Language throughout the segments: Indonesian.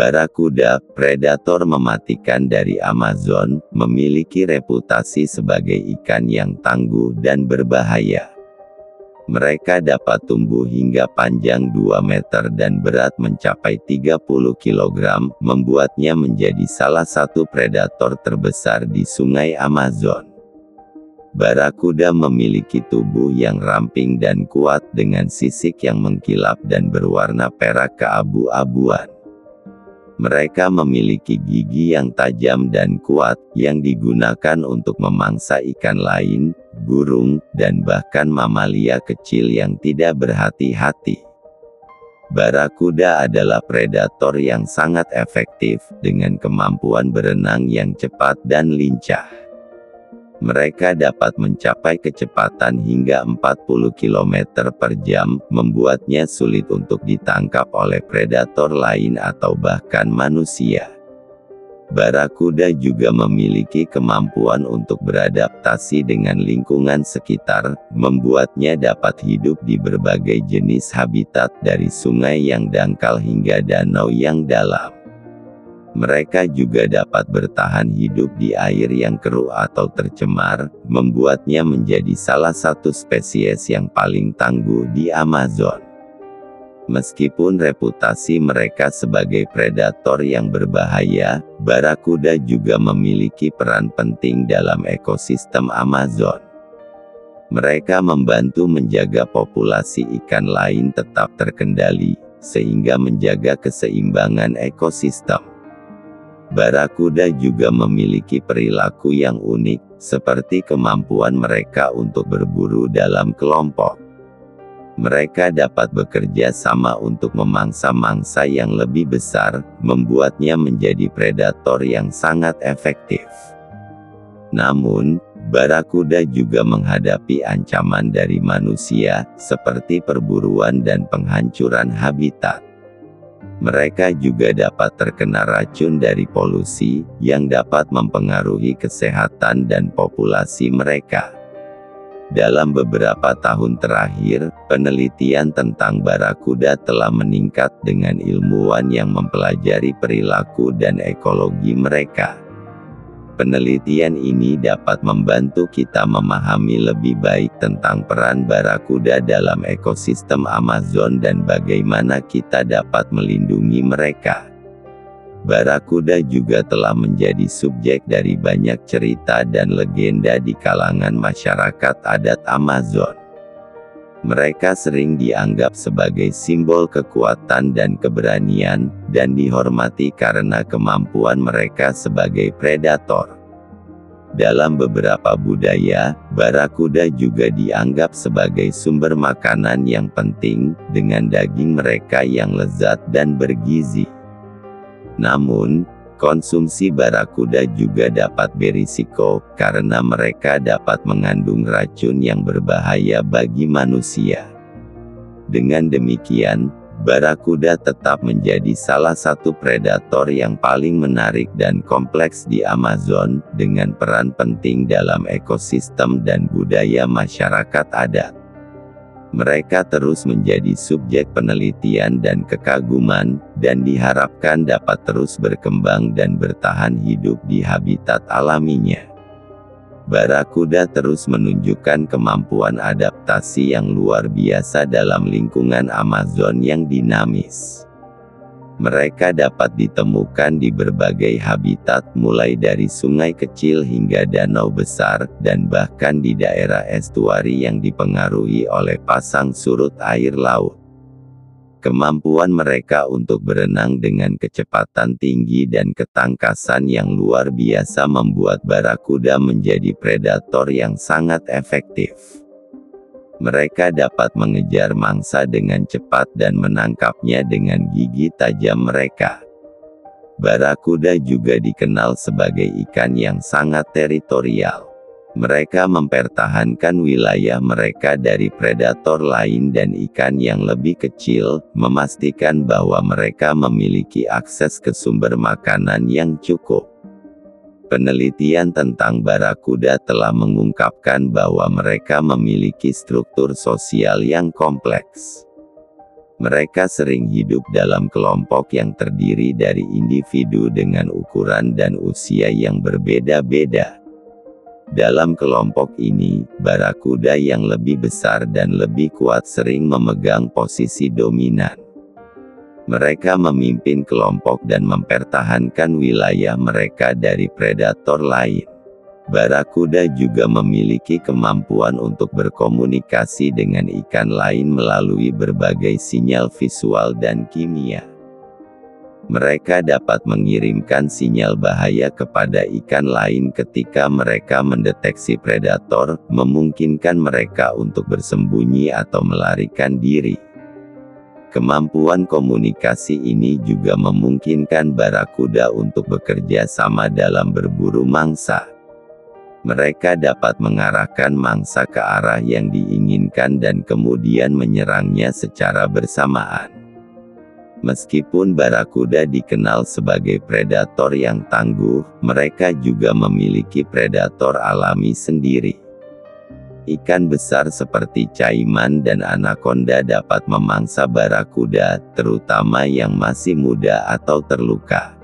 Barakuda, predator mematikan dari Amazon, memiliki reputasi sebagai ikan yang tangguh dan berbahaya. Mereka dapat tumbuh hingga panjang 2 meter dan berat mencapai 30 kg, membuatnya menjadi salah satu predator terbesar di Sungai Amazon. Barakuda memiliki tubuh yang ramping dan kuat dengan sisik yang mengkilap dan berwarna perak keabu-abuan. Mereka memiliki gigi yang tajam dan kuat, yang digunakan untuk memangsa ikan lain, burung, dan bahkan mamalia kecil yang tidak berhati-hati. Barakuda adalah predator yang sangat efektif, dengan kemampuan berenang yang cepat dan lincah. Mereka dapat mencapai kecepatan hingga 40 km per jam, membuatnya sulit untuk ditangkap oleh predator lain atau bahkan manusia. Barakuda juga memiliki kemampuan untuk beradaptasi dengan lingkungan sekitar, membuatnya dapat hidup di berbagai jenis habitat dari sungai yang dangkal hingga danau yang dalam. Mereka juga dapat bertahan hidup di air yang keruh atau tercemar, membuatnya menjadi salah satu spesies yang paling tangguh di Amazon. Meskipun reputasi mereka sebagai predator yang berbahaya, barakuda juga memiliki peran penting dalam ekosistem Amazon. Mereka membantu menjaga populasi ikan lain tetap terkendali, sehingga menjaga keseimbangan ekosistem. Barakuda juga memiliki perilaku yang unik, seperti kemampuan mereka untuk berburu dalam kelompok. Mereka dapat bekerja sama untuk memangsa mangsa yang lebih besar, membuatnya menjadi predator yang sangat efektif. Namun, barakuda juga menghadapi ancaman dari manusia, seperti perburuan dan penghancuran habitat. Mereka juga dapat terkena racun dari polusi, yang dapat mempengaruhi kesehatan dan populasi mereka. Dalam beberapa tahun terakhir, penelitian tentang barakuda telah meningkat dengan ilmuwan yang mempelajari perilaku dan ekologi mereka. Penelitian ini dapat membantu kita memahami lebih baik tentang peran barakuda dalam ekosistem Amazon dan bagaimana kita dapat melindungi mereka. Barakuda juga telah menjadi subjek dari banyak cerita dan legenda di kalangan masyarakat adat Amazon. Mereka sering dianggap sebagai simbol kekuatan dan keberanian, dan dihormati karena kemampuan mereka sebagai predator. Dalam beberapa budaya, barakuda juga dianggap sebagai sumber makanan yang penting, dengan daging mereka yang lezat dan bergizi. Namun, konsumsi barakuda juga dapat berisiko, karena mereka dapat mengandung racun yang berbahaya bagi manusia. Dengan demikian, barakuda tetap menjadi salah satu predator yang paling menarik dan kompleks di Amazon, dengan peran penting dalam ekosistem dan budaya masyarakat adat. Mereka terus menjadi subjek penelitian dan kekaguman, dan diharapkan dapat terus berkembang dan bertahan hidup di habitat alaminya. Barakuda terus menunjukkan kemampuan adaptasi yang luar biasa dalam lingkungan Amazon yang dinamis. Mereka dapat ditemukan di berbagai habitat, mulai dari sungai kecil hingga danau besar, dan bahkan di daerah estuari yang dipengaruhi oleh pasang surut air laut. Kemampuan mereka untuk berenang dengan kecepatan tinggi dan ketangkasan yang luar biasa membuat barakuda menjadi predator yang sangat efektif. Mereka dapat mengejar mangsa dengan cepat dan menangkapnya dengan gigi tajam mereka. Barakuda juga dikenal sebagai ikan yang sangat teritorial. Mereka mempertahankan wilayah mereka dari predator lain dan ikan yang lebih kecil, memastikan bahwa mereka memiliki akses ke sumber makanan yang cukup. Penelitian tentang barakuda telah mengungkapkan bahwa mereka memiliki struktur sosial yang kompleks. Mereka sering hidup dalam kelompok yang terdiri dari individu dengan ukuran dan usia yang berbeda-beda. Dalam kelompok ini, barakuda yang lebih besar dan lebih kuat sering memegang posisi dominan. Mereka memimpin kelompok dan mempertahankan wilayah mereka dari predator lain. Barakuda juga memiliki kemampuan untuk berkomunikasi dengan ikan lain melalui berbagai sinyal visual dan kimia. Mereka dapat mengirimkan sinyal bahaya kepada ikan lain ketika mereka mendeteksi predator, memungkinkan mereka untuk bersembunyi atau melarikan diri. Kemampuan komunikasi ini juga memungkinkan barakuda untuk bekerja sama dalam berburu mangsa. Mereka dapat mengarahkan mangsa ke arah yang diinginkan dan kemudian menyerangnya secara bersamaan. Meskipun barakuda dikenal sebagai predator yang tangguh, mereka juga memiliki predator alami sendiri. Ikan besar seperti caiman dan anakonda dapat memangsa barakuda, terutama yang masih muda atau terluka.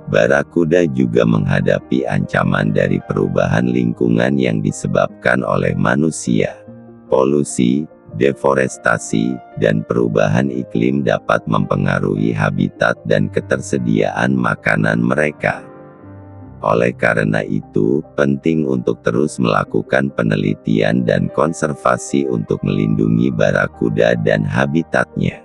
Barakuda juga menghadapi ancaman dari perubahan lingkungan yang disebabkan oleh manusia. Polusi, deforestasi, dan perubahan iklim dapat mempengaruhi habitat dan ketersediaan makanan mereka. Oleh karena itu, penting untuk terus melakukan penelitian dan konservasi untuk melindungi barakuda dan habitatnya.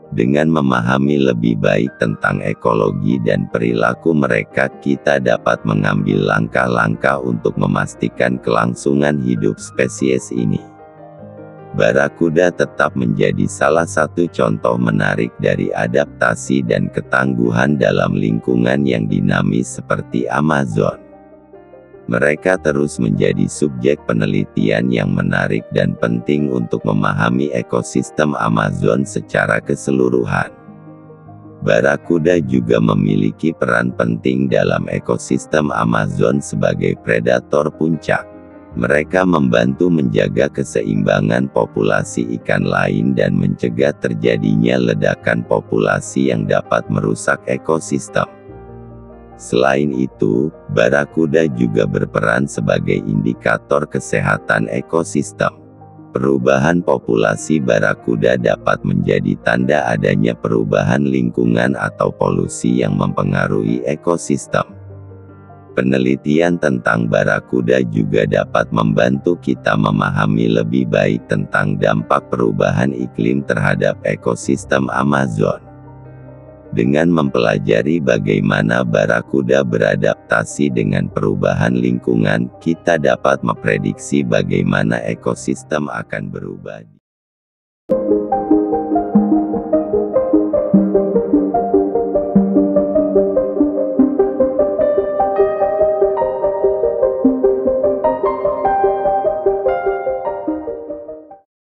Dengan memahami lebih baik tentang ekologi dan perilaku mereka, kita dapat mengambil langkah-langkah untuk memastikan kelangsungan hidup spesies ini. Barakuda tetap menjadi salah satu contoh menarik dari adaptasi dan ketangguhan dalam lingkungan yang dinamis seperti Amazon. Mereka terus menjadi subjek penelitian yang menarik dan penting untuk memahami ekosistem Amazon secara keseluruhan. Barakuda juga memiliki peran penting dalam ekosistem Amazon sebagai predator puncak. Mereka membantu menjaga keseimbangan populasi ikan lain dan mencegah terjadinya ledakan populasi yang dapat merusak ekosistem. Selain itu, barakuda juga berperan sebagai indikator kesehatan ekosistem. Perubahan populasi barakuda dapat menjadi tanda adanya perubahan lingkungan atau polusi yang mempengaruhi ekosistem. Penelitian tentang barakuda juga dapat membantu kita memahami lebih baik tentang dampak perubahan iklim terhadap ekosistem Amazon. Dengan mempelajari bagaimana barakuda beradaptasi dengan perubahan lingkungan, kita dapat memprediksi bagaimana ekosistem akan berubah.